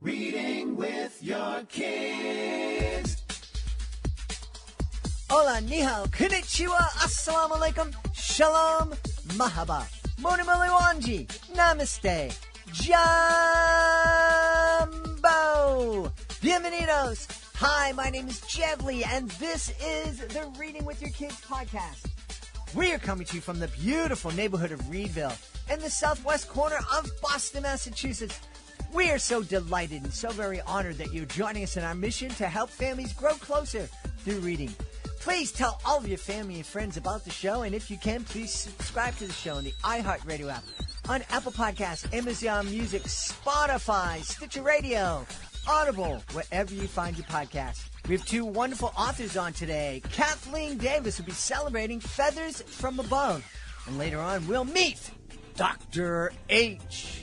Reading with your kids. Hola, ni hao, konnichiwa, assalamu alaikum, shalom, mahaba, monimaliwanji, namaste, jumbo, bienvenidos. Hi, my name is Jevly, and this is the Reading with Your Kids podcast. We are coming to you from the beautiful neighborhood of Reedville in the southwest corner of Boston, Massachusetts. We are so delighted and so very honored that you're joining us in our mission to help families grow closer through reading. Please tell all of your family and friends about the show, and if you can, please subscribe to the show on the iHeartRadio app, on Apple Podcasts, Amazon Music, Spotify, Stitcher Radio, Audible, wherever you find your podcasts. We have two wonderful authors on today. Kathleen Davis will be celebrating Feathers from Above, and later on we'll meet Dr. H.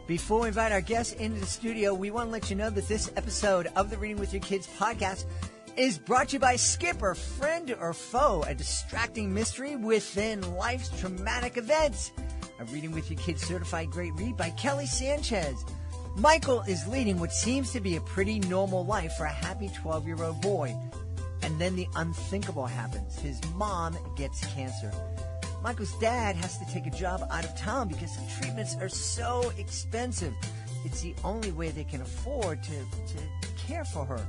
Before we invite our guests into the studio, we want to let you know that this episode of the Reading with Your Kids podcast is brought to you by Skipper, friend or foe, a distracting mystery within life's traumatic events. A Reading with Your Kids certified great read by Kelly Sanchez. Michael is leading what seems to be a pretty normal life for a happy 12-year-old boy. And then the unthinkable happens. His mom gets cancer. Michael's dad has to take a job out of town because the treatments are so expensive. It's the only way they can afford to care for her.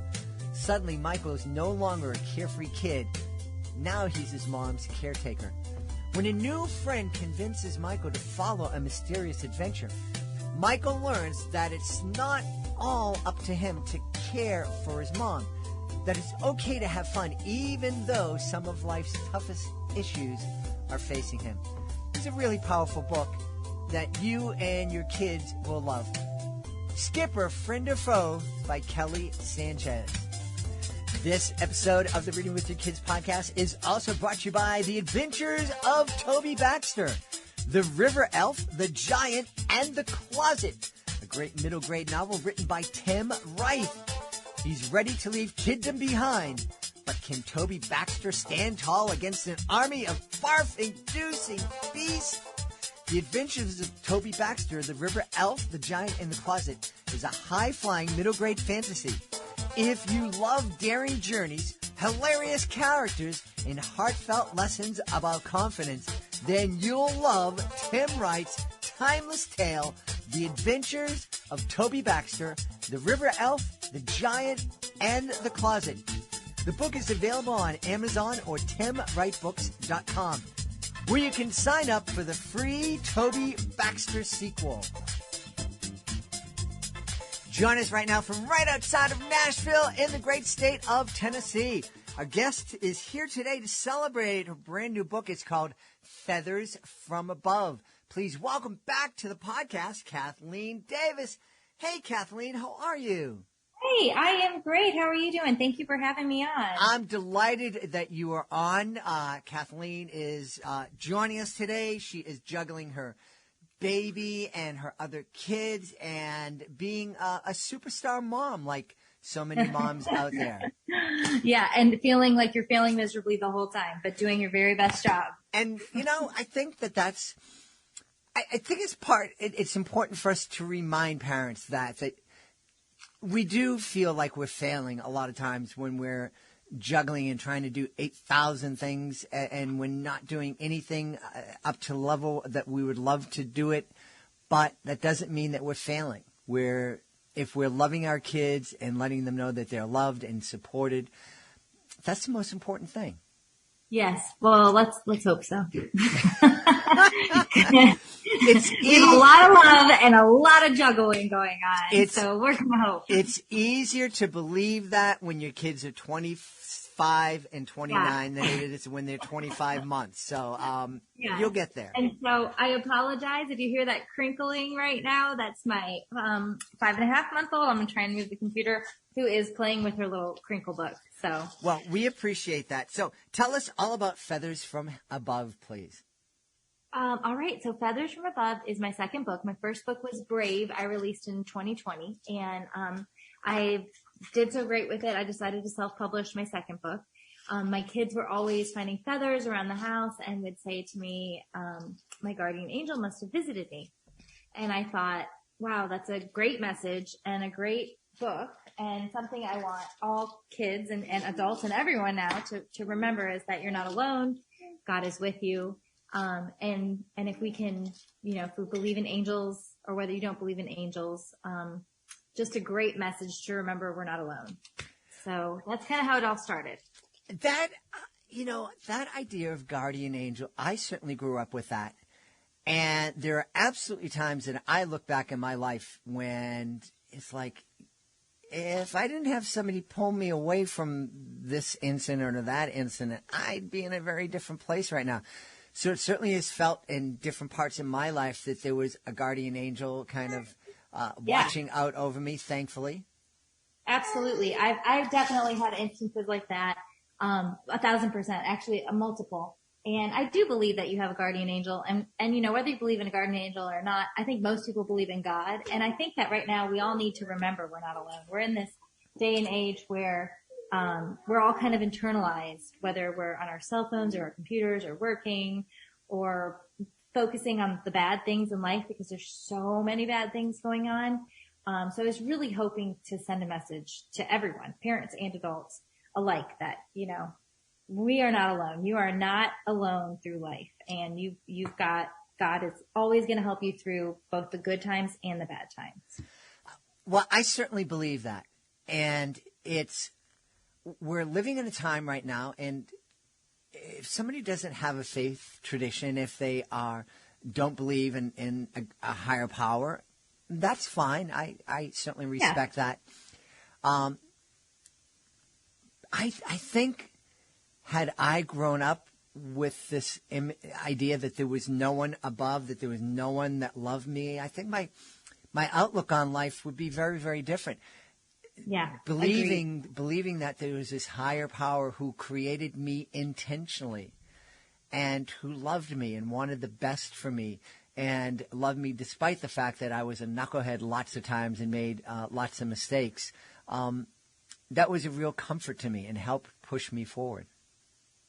Suddenly, Michael is no longer a carefree kid. Now he's his mom's caretaker. When a new friend convinces Michael to follow a mysterious adventure, Michael learns that it's not all up to him to care for his mom. That it's okay to have fun even though some of life's toughest issues are facing him. It's a really powerful book that you and your kids will love. Skipper, Friend or Foe by Kelly Sanchez. This episode of the Reading with Your Kids podcast is also brought to you by The Adventures of Toby Baxter, The River Elf, The Giant, and The Closet, a great middle grade novel written by Tim Wright. He's ready to leave kiddom behind. But can Toby Baxter stand tall against an army of barf-inducing beasts? The Adventures of Toby Baxter, The River Elf, The Giant, and The Closet is a high-flying middle-grade fantasy. If you love daring journeys, hilarious characters, and heartfelt lessons about confidence, then you'll love Tim Wright's timeless tale, The Adventures of Toby Baxter, The River Elf, The Giant, and The Closet. The book is available on Amazon or timwrightbooks.com, where you can sign up for the free Toby Baxter sequel. Join us right now from right outside of Nashville in the great state of Tennessee. Our guest is here today to celebrate her brand new book. It's called Feathers from Above. Please welcome back to the podcast, Kathleen Davis. Hey, Kathleen, how are you? Hey, I am great. How are you doing? Thank you for having me on. I'm delighted that you are on. Kathleen is joining us today. She is juggling her baby and her other kids and being a superstar mom like so many moms out there. Yeah, and feeling like you're failing miserably the whole time, but doing your very best job. And, you know, I think that's I think it's important for us to remind parents that we do feel like we're failing a lot of times when we're juggling and trying to do 8,000 things and we're not doing anything up to the level that we would love to do it. But that doesn't mean that we're failing. If we're loving our kids and letting them know that they're loved and supported, that's the most important thing. Yes. Well, let's hope so. It's we have a lot of love and a lot of juggling going on. So we're going to hope. It's easier to believe that when your kids are 25 and 29 than it is when they're 25 months. So you'll get there. And so I apologize if you hear that crinkling right now. That's my 5.5-month-old. I'm trying to move the computer, who is playing with her little crinkle book. So well, we appreciate that. So tell us all about Feathers from Above, please. All right. So Feathers from Above is my second book. My first book was Brave. I released in 2020, and I did so great with it. I decided to self-publish my second book. My kids were always finding feathers around the house and would say to me, my guardian angel must have visited me. And I thought, Wow, that's a great message and a great book, and something I want all kids and adults and everyone now to remember is that you're not alone. God is with you. And if we can, if we believe in angels or whether you don't believe in angels, just a great message to remember we're not alone. So that's kind of how it all started. That, that idea of guardian angel, I certainly grew up with that. And there are absolutely times that I look back in my life when it's like, if I didn't have somebody pull me away from this incident or that incident, I'd be in a very different place right now. So it certainly has felt in different parts of my life that there was a guardian angel kind of watching out over me, thankfully. Absolutely. I've definitely had instances like that, 1,000%, actually a multiple. And I do believe that you have a guardian angel. And whether you believe in a guardian angel or not, I think most people believe in God. And I think that right now we all need to remember we're not alone. We're in this day and age where we're all kind of internalized, whether we're on our cell phones or our computers or working or focusing on the bad things in life because there's so many bad things going on. So I was really hoping to send a message to everyone, parents and adults alike, that, we are not alone. You are not alone through life. And you've got, God is always going to help you through both the good times and the bad times. Well, I certainly believe that. And we're living in a time right now, and if somebody doesn't have a faith tradition, if they don't believe in a higher power, that's fine. I certainly respect that. I think had I grown up with this idea that there was no one above, that there was no one that loved me, I think my outlook on life would be very, very different. Yeah. Believing that there was this higher power who created me intentionally and who loved me and wanted the best for me and loved me despite the fact that I was a knucklehead lots of times and made lots of mistakes. That was a real comfort to me and helped push me forward.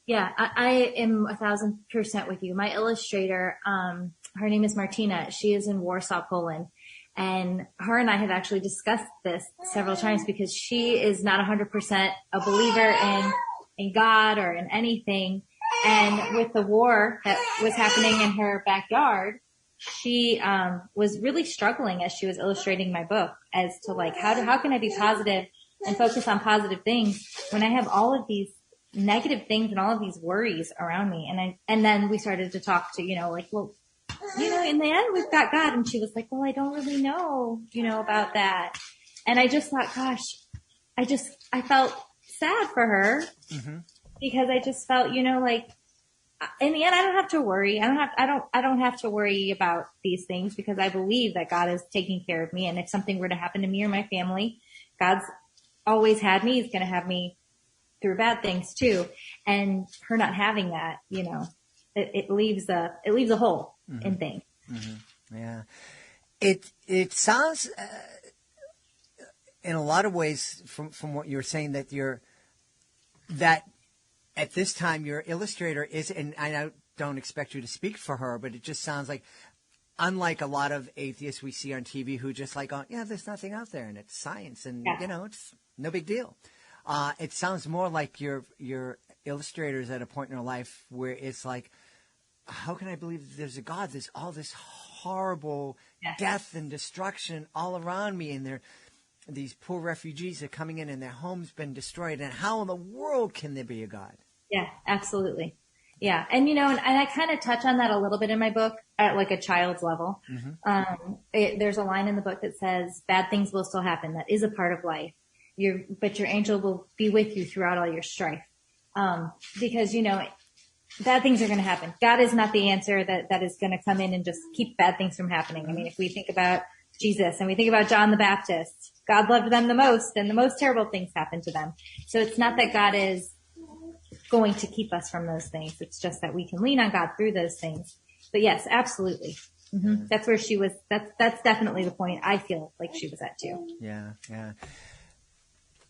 Yeah, I am 1,000% with you. My illustrator, her name is Martina. She is in Warsaw, Poland. And her and I have actually discussed this several times because she is not 100% a believer in God or in anything. And with the war that was happening in her backyard, she was really struggling as she was illustrating my book as to like, how can I be positive and focus on positive things when I have all of these negative things and all of these worries around me. And then we started to talk to, in the end we've got God. And she was like, well, I don't really know, about that. And I just thought, gosh, I felt sad for her because I just felt, in the end, I don't have to worry. I don't have to worry about these things because I believe that God is taking care of me. And if something were to happen to me or my family, God's always had me. He's going to have me through bad things too. And her not having that, it leaves a hole in things. Mm-hmm. Yeah. It sounds, in a lot of ways from what you're saying that at this time your illustrator is, and I don't expect you to speak for her, but it just sounds like, unlike a lot of atheists we see on TV who just like, there's nothing out there and it's science and, it's no big deal. It sounds more like your illustrators at a point in her life where it's like, how can I believe there's a God? There's all this horrible death and destruction all around me, and these poor refugees are coming in and their home's been destroyed, and how in the world can there be a God? Yeah, absolutely. Yeah. And, and I kind of touch on that a little bit in my book at like a child's level. Mm-hmm. There's a line in the book that says, bad things will still happen. That is a part of life. But your angel will be with you throughout all your strife. Because, bad things are going to happen. God is not the answer that is going to come in and just keep bad things from happening. I mean, if we think about Jesus and we think about John the Baptist, God loved them the most and the most terrible things happened to them. So it's not that God is going to keep us from those things. It's just that we can lean on God through those things. But yes, absolutely. Mm-hmm. That's where she was. That's definitely the point I feel like she was at too. Yeah. Yeah.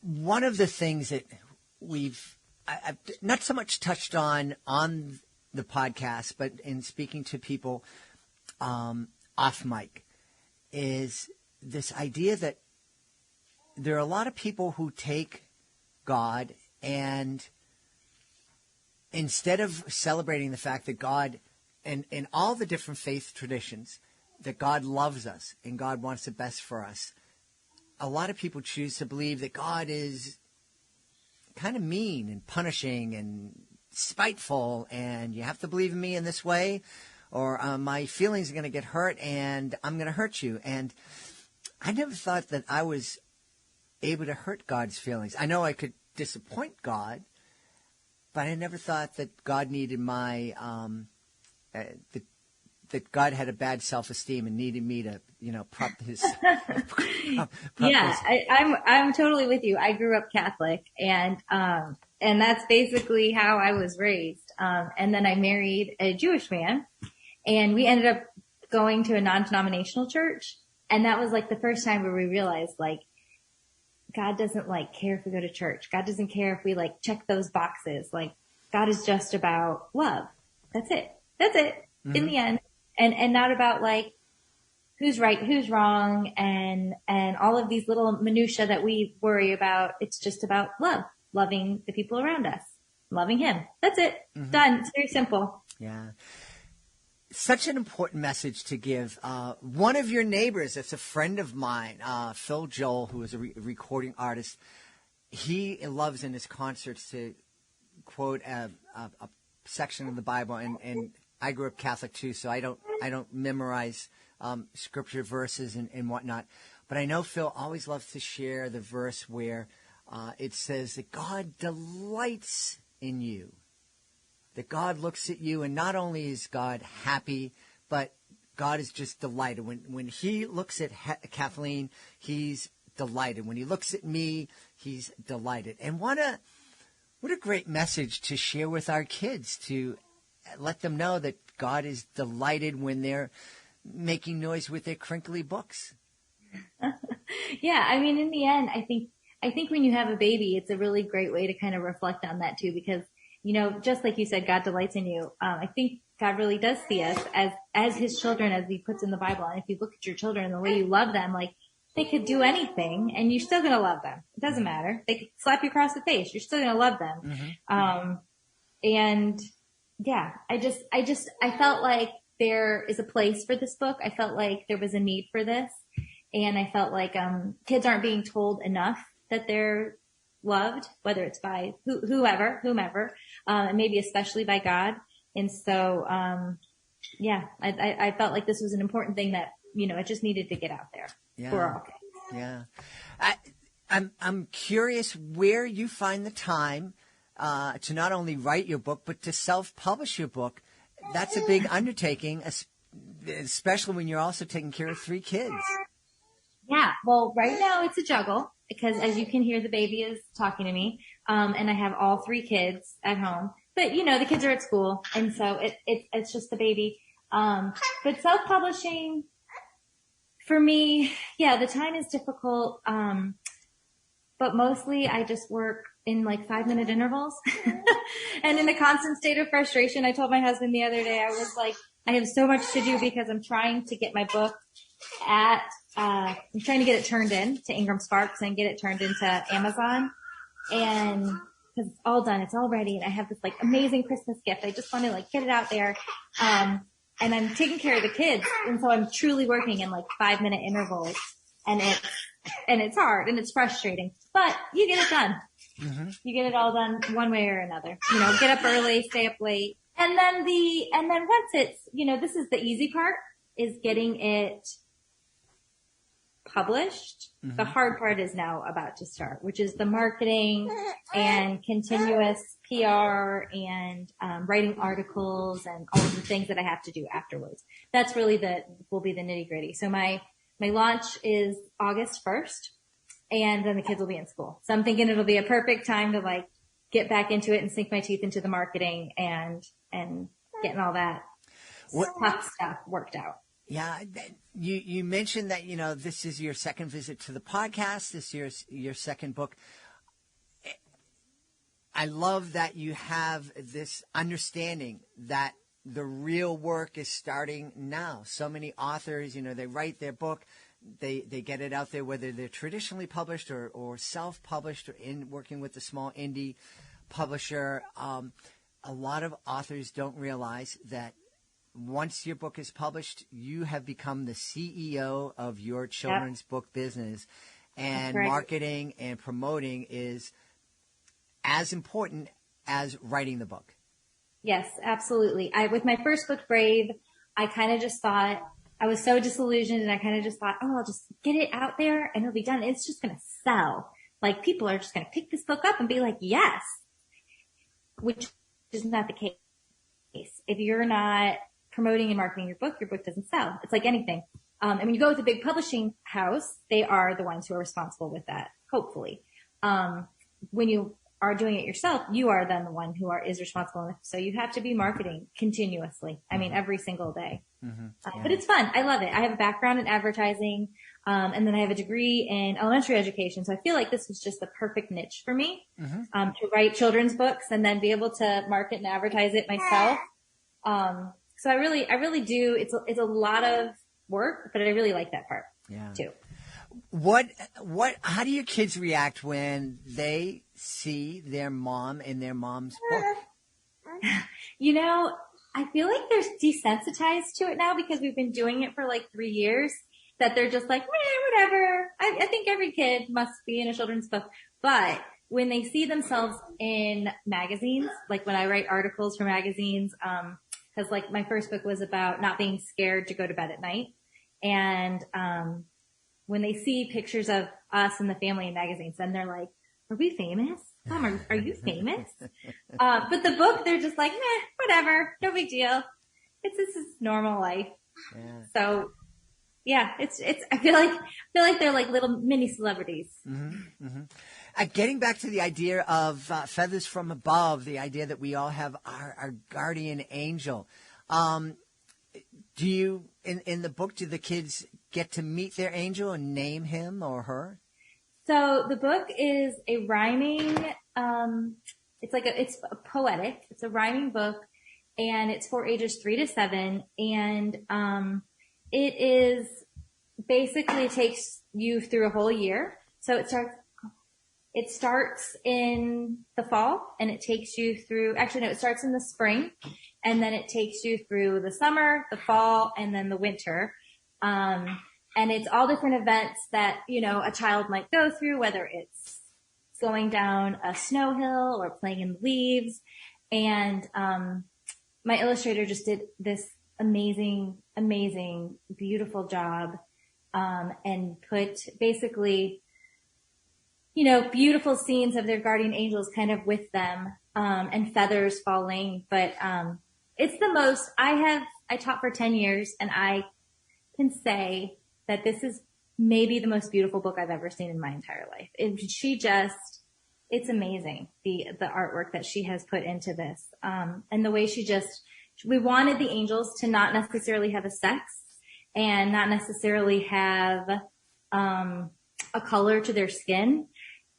One of the things that I've not so much touched on the podcast, but in speaking to people off mic, is this idea that there are a lot of people who take God and instead of celebrating the fact that God, and in all the different faith traditions, that God loves us and God wants the best for us, a lot of people choose to believe that God is kind of mean and punishing and spiteful, and you have to believe in me in this way, or my feelings are going to get hurt and I'm going to hurt you. And I never thought that I was able to hurt God's feelings. I know I could disappoint God, but I never thought that God needed my that God had a bad self-esteem and needed me to, prop his. I'm totally with you. I grew up Catholic, and that's basically how I was raised. And then I married a Jewish man, and we ended up going to a non-denominational church, and that was like the first time where we realized like God doesn't like care if we go to church. God doesn't care if we like check those boxes. Like God is just about love. That's it. Mm-hmm. In the end. And not about like who's right, who's wrong, and all of these little minutia that we worry about. It's just about love, loving the people around us, loving him. That's it. Mm-hmm. Done. It's very simple. Yeah. Such an important message to give. One of your neighbors, that's a friend of mine, Phil Joel, who is a recording artist, he loves in his concerts to quote a section of the Bible, and I grew up Catholic too, so I don't memorize scripture verses and whatnot. But I know Phil always loves to share the verse where it says that God delights in you. That God looks at you, and not only is God happy, but God is just delighted. When he looks at Kathleen, he's delighted. When he looks at me, he's delighted. And what a great message to share with our kids, to let them know that God is delighted when they're making noise with their crinkly books. Yeah, I mean, in the end, I think when you have a baby, it's a really great way to kind of reflect on that too, because, just like you said, God delights in you. I think God really does see us as his children, as he puts in the Bible. And if you look at your children and the way you love them, like they could do anything and you're still going to love them. It doesn't matter. They could slap you across the face. You're still going to love them. Mm-hmm. And yeah, I felt like there is a place for this book. I felt like there was a need for this. And I felt like, kids aren't being told enough that they're loved, whether it's by whomever, and maybe especially by God. And so, I felt like this was an important thing that, it just needed to get out there for all kids. Yeah. I'm curious where you find the time to not only write your book, but to self-publish your book. That's a big undertaking, especially when you're also taking care of 3 kids. Yeah. Well, right now it's a juggle because as you can hear, the baby is talking to me. And I have all 3 kids at home, but the kids are at school. And so it's just the baby. But self-publishing for me, the time is difficult. But mostly I just work in like 5-minute intervals and in a constant state of frustration. I told my husband the other day, I was like, I have so much to do because I'm trying to get my book I'm trying to get it turned in to Ingram Sparks and get it turned into Amazon. And cause it's all done. It's all ready. And I have this like amazing Christmas gift. I just want to like get it out there. And I'm taking care of the kids. And so I'm truly working in like 5-minute intervals and it's hard and it's frustrating, but you get it done. Mm-hmm. You get it all done one way or another. Get up early, stay up late. And then once it's, this is the easy part, is getting it published. Mm-hmm. The hard part is now about to start, which is the marketing and continuous PR and writing articles and all of the things that I have to do afterwards. That's really will be the nitty gritty. So my launch is August 1st. And then the kids will be in school. So I'm thinking it'll be a perfect time to like get back into it and sink my teeth into the marketing and getting all that tough stuff worked out. Yeah. You mentioned that, this is your second visit to the podcast. This is your second book. I love that you have this understanding that the real work is starting now. So many authors, they write their book, they get it out there, whether they're traditionally published or self-published or in working with a small indie publisher. A lot of authors don't realize that once your book is published, you have become the CEO of your children's book business, and marketing and promoting is as important as writing the book. Yes, absolutely. With my first book, Brave, I kind of just thought, I was so disillusioned, and I kind of just thought, oh, I'll just get it out there and it'll be done. It's just going to sell. Like, people are just going to pick this book up and be like, yes, which is not the case. If you're not promoting and marketing your book doesn't sell. It's like anything. And when you go with a big publishing house, they are the ones who are responsible with that, hopefully. When you are doing it yourself, you are then the one who is responsible. So you have to be marketing continuously. I mean, every single day. But it's fun. I love it. I have a background in advertising, and then I have a degree in elementary education. So I feel like this was just the perfect niche for me, to write children's books and then be able to market and advertise it myself. So I really do. It's a lot of work, but I really like that part too. How do your kids react when they see their mom in their mom's book? You know, I feel like they're desensitized to it now because we've been doing it for like 3 years, that they're just like, whatever. I think every kid must be in a children's book. But when they see themselves in magazines, like when I write articles for magazines, cause like my first book was about not being scared to go to bed at night. And, when they see pictures of us and the family in magazines, then they're like, are we famous? Mom, are you famous? But the book, they're just like, whatever, no big deal. This is normal life. Yeah. So yeah, I feel like they're like little mini celebrities. Getting back to the idea of feathers from above, the idea that we all have our guardian angel. Do you, in the book, do the kids get to meet their angel and name him or her? So the book is a rhyming, it's a poetic, it's a rhyming book, and it's for ages 3 to 7. And, it is basically takes you through a whole year. So it starts in the fall, and it takes you through, it starts in the spring, and then it takes you through the summer, the fall, and then the winter. And it's all different events that, a child might go through, whether it's going down a snow hill or playing in the leaves. And, my illustrator just did this amazing, beautiful job, and put basically, beautiful scenes of their guardian angels kind of with them, and feathers falling. But, it's the most I taught for 10 years, and I can say that this is maybe the most beautiful book I've ever seen in my entire life. It's amazing, the artwork that she has put into this. And the way we wanted the angels to not necessarily have a sex and not necessarily have, a color to their skin.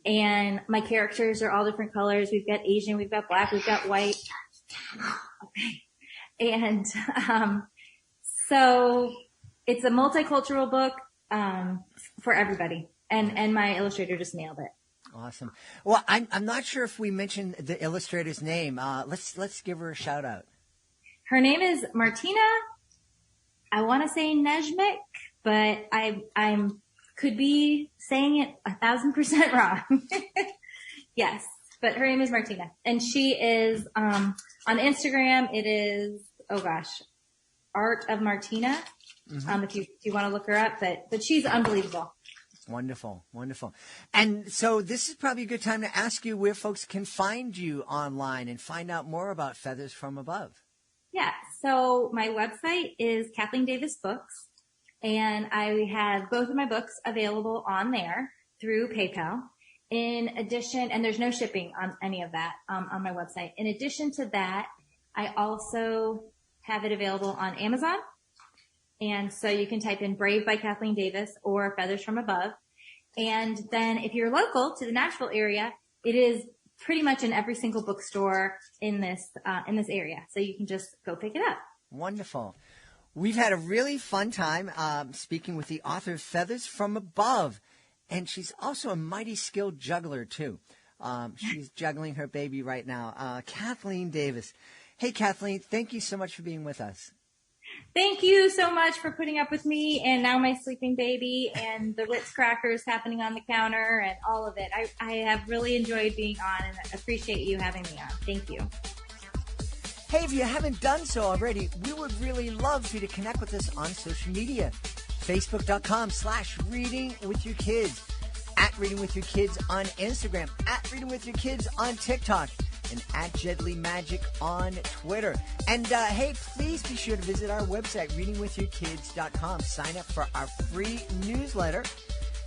And my characters are all different colors. We've got Asian, we've got black, we've got white. Okay. And, so it's a multicultural book, for everybody. And my illustrator just nailed it. Awesome. Well, I'm not sure if we mentioned the illustrator's name. Let's give her a shout out. Her name is Martina. I want to say Nejmik, but I could be saying it 1,000% wrong. Yes, but her name is Martina, and she is on Instagram. It is Art of Martina. If you want to look her up, but she's unbelievable. Wonderful. And so this is probably a good time to ask you where folks can find you online and find out more about Feathers from Above. Yeah, so my website is Kathleen Davis Books, and I have both of my books available on there through PayPal. In addition, and there's no shipping on any of that on my website. In addition to that, I also have it available on Amazon. And so you can type in Brave by Kathleen Davis or Feathers from Above. And then if you're local to the Nashville area, it is pretty much in every single bookstore in this area. So you can just go pick it up. Wonderful. We've had a really fun time speaking with the author of Feathers from Above, and she's also a mighty skilled juggler, too. She's juggling her baby right now, Kathleen Davis. Hey, Kathleen, thank you so much for being with us. Thank you so much for putting up with me and now my sleeping baby and the Ritz crackers happening on the counter and all of it. I have really enjoyed being on and appreciate you having me on. Thank you. Hey, if you haven't done so already, we would really love for you to connect with us on social media. Facebook.com/readingwithyourkids, @readingwithyourkids on Instagram, @readingwithyourkids on TikTok, and @JeadlyMagic on Twitter. And hey, please be sure to visit our website, readingwithyourkids.com. Sign up for our free newsletter.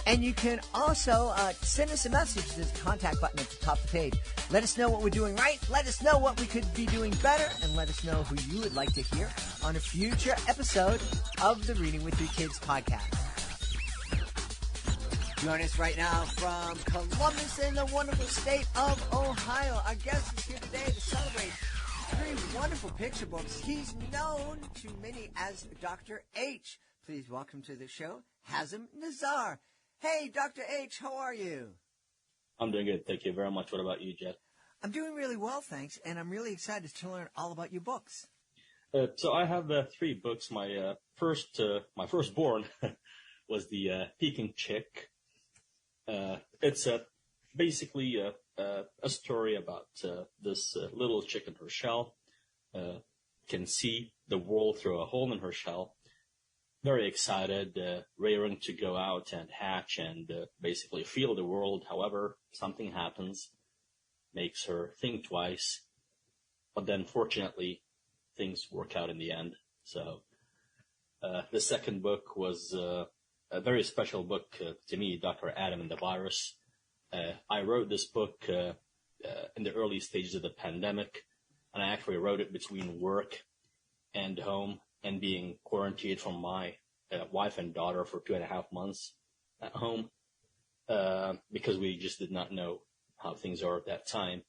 And you can also send us a message. There's a contact button at the top of the page. Let us know what we're doing right. Let us know what we could be doing better. And let us know who you would like to hear on a future episode of the Reading with Your Kids podcast. Join us right now from Columbus in the wonderful state of Ohio. Our guest is here today to celebrate 3 wonderful picture books. He's known to many as Dr. H. Please welcome to the show, Hazam Nassar. Hey, Dr. H., how are you? I'm doing good. Thank you very much. What about you, Jed? I'm doing really well, thanks, and I'm really excited to learn all about your books. So I have 3 books. My firstborn was the Peking Chick. It's basically a story about this little chick in her shell can see the world through a hole in her shell. Very excited, raring to go out and hatch and basically feel the world. However, something happens, makes her think twice. But then, fortunately, things work out in the end. So the second book was a very special book to me, Dr. Adam and the Virus. I wrote this book in the early stages of the pandemic, and I actually wrote it between work and home, and being quarantined from my wife and daughter for 2.5 months at home, because we just did not know how things are at that time.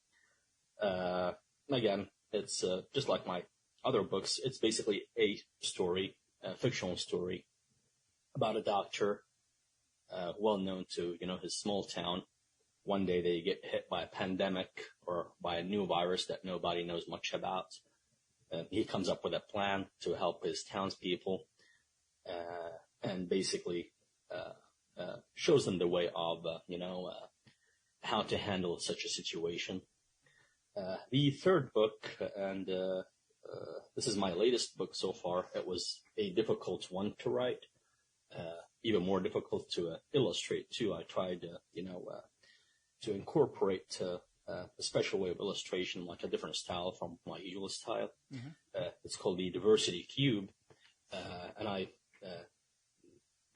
Again, it's just like my other books. It's basically a story, a fictional story about a doctor, well known to, his small town. One day they get hit by a pandemic or by a new virus that nobody knows much about. He comes up with a plan to help his townspeople, and basically shows them the way of, how to handle such a situation. The third book, and this is my latest book so far, it was a difficult one to write, even more difficult to illustrate, too. I tried, to incorporate a special way of illustration, like a different style from my usual style. Mm-hmm. It's called the Diversity Cube, and I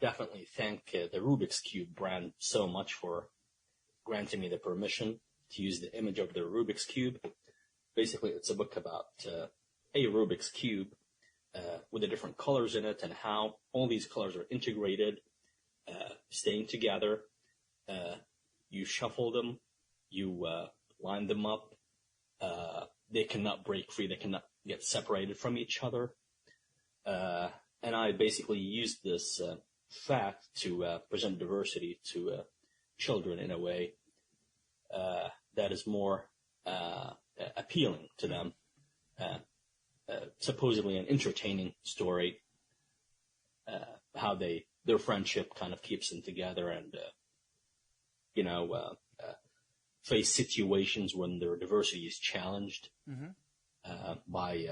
definitely thank the Rubik's Cube brand so much for granting me the permission to use the image of the Rubik's Cube. Basically, it's a book about a Rubik's Cube with the different colors in it and how all these colors are integrated, staying together. You shuffle them, you line them up. They cannot break free. They cannot get separated from each other. And I basically used this fact to present diversity to children in a way that is more appealing to them. Supposedly an entertaining story, how their friendship kind of keeps them together and, face situations when their diversity is challenged by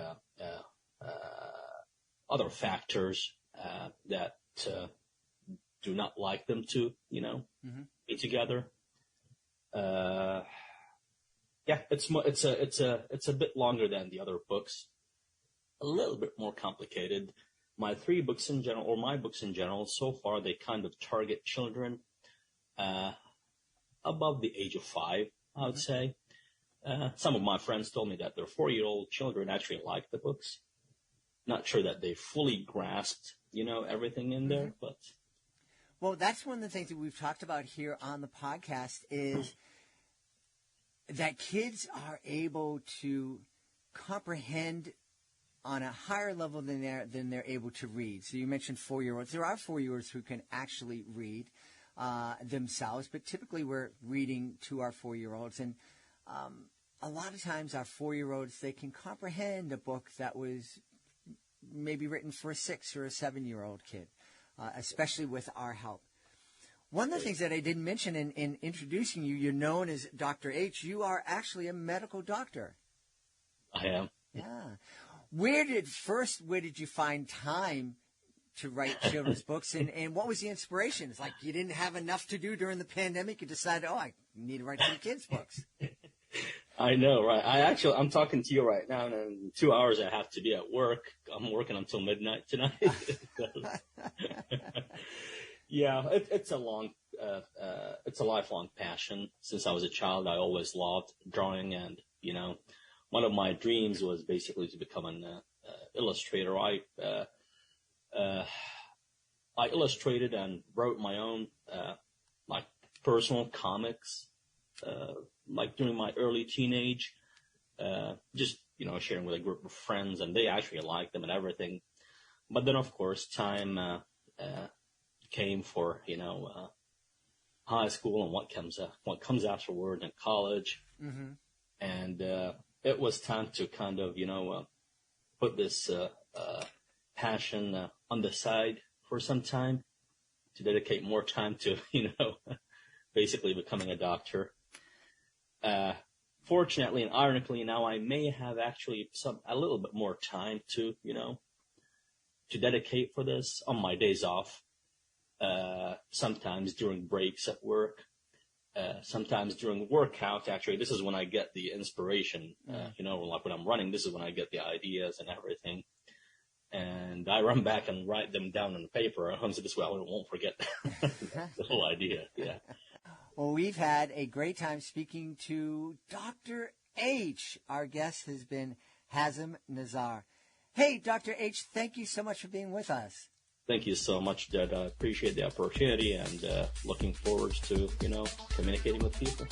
other factors that do not like them to, be together. It's a bit longer than the other books, a little bit more complicated. My 3 books in general, or my books in general, so far they kind of target children above the age of 5, I would say. Some of my friends told me that their 4-year-old children actually like the books. Not sure that they fully grasped, everything in there, but. Well, that's one of the things that we've talked about here on the podcast is that kids are able to comprehend on a higher level than they're able to read. So you mentioned 4-year-olds. There are 4-year-olds who can actually read themselves, but typically we're reading to our 4-year-olds. And a lot of times our 4-year-olds, they can comprehend a book that was maybe written for a 6 or a 7-year-old kid, especially with our help. One of the things that I didn't mention in introducing you, you're known as Dr. H. You are actually a medical doctor. I am. Yeah. Where did you find time to write children's books, and what was the inspiration? It's like you didn't have enough to do during the pandemic. You decided, I need to write some kids' books. I know, right? I'm talking to you right now, and in 2 hours I have to be at work. I'm working until midnight tonight. Yeah, it's a lifelong passion. Since I was a child, I always loved drawing, and one of my dreams was basically to become an illustrator. I illustrated and wrote my own like personal comics, like during my early teenage, just sharing with a group of friends, and they actually liked them and everything. But then, of course, time came for high school and what comes afterward and college, and it was time to kind of put this passion on the side for some time, to dedicate more time to basically becoming a doctor. Fortunately and ironically, now I may have actually a little bit more time to dedicate for this on my days off. Sometimes during breaks at work, sometimes during workout. Actually, this is when I get the inspiration. Like when I'm running, this is when I get the ideas and everything. And I run back and write them down on the paper. So this way I won't forget the whole idea. Yeah. Well, we've had a great time speaking to Dr. H. Our guest has been Hazam Nassar. Hey, Dr. H, thank you so much for being with us. Thank you so much, Dad. I appreciate the opportunity and looking forward to, communicating with people.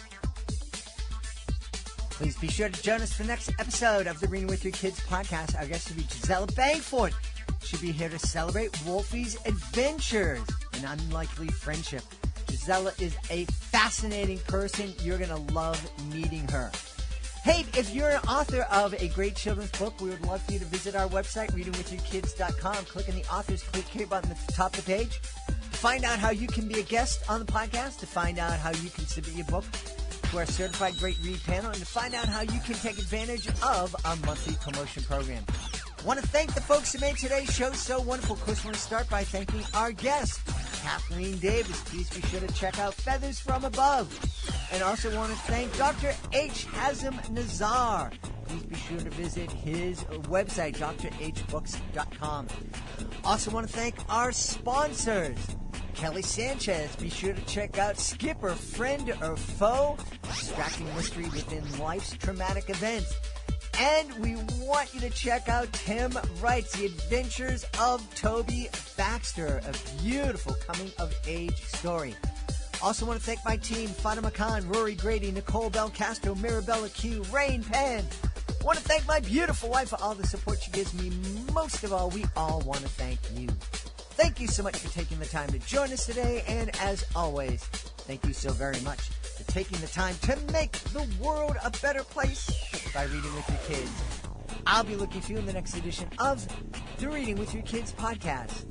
Please be sure to join us for the next episode of the Reading with Your Kids podcast. Our guest will be Gisela Bangford. She'll be here to celebrate Wolfie's adventures and unlikely friendship. Gisela is a fascinating person. You're going to love meeting her. Hey, if you're an author of a great children's book, we would love for you to visit our website, readingwithyourkids.com. Click on the author's Click Here button at the top of the page. Find out how you can be a guest on the podcast, to find out how you can submit your book to our Certified Great Read panel, and to find out how you can take advantage of our monthly promotion program. I want to thank the folks who made today's show so wonderful. Of course, I want to start by thanking our guest, Kathleen Davis. Please be sure to check out Feathers from Above. And also want to thank Dr. H. Hazam Nassar. Please be sure to visit his website, drhbooks.com. Also want to thank our sponsors. Kelly Sanchez, be sure to check out Skipper, Friend or Foe, Extracting Mystery Within Life's Traumatic Events. And we want you to check out Tim Wright's The Adventures of Toby Baxter, a beautiful coming-of-age story. Also want to thank my team, Fatima Khan, Rory Grady, Nicole Bel Castro, Mirabella Q, Rain Penn. I want to thank my beautiful wife for all the support she gives me. Most of all, we all want to thank you. Thank you so much for taking the time to join us today. And as always, thank you so very much for taking the time to make the world a better place by reading with your kids. I'll be looking for you in the next edition of the Reading with Your Kids podcast.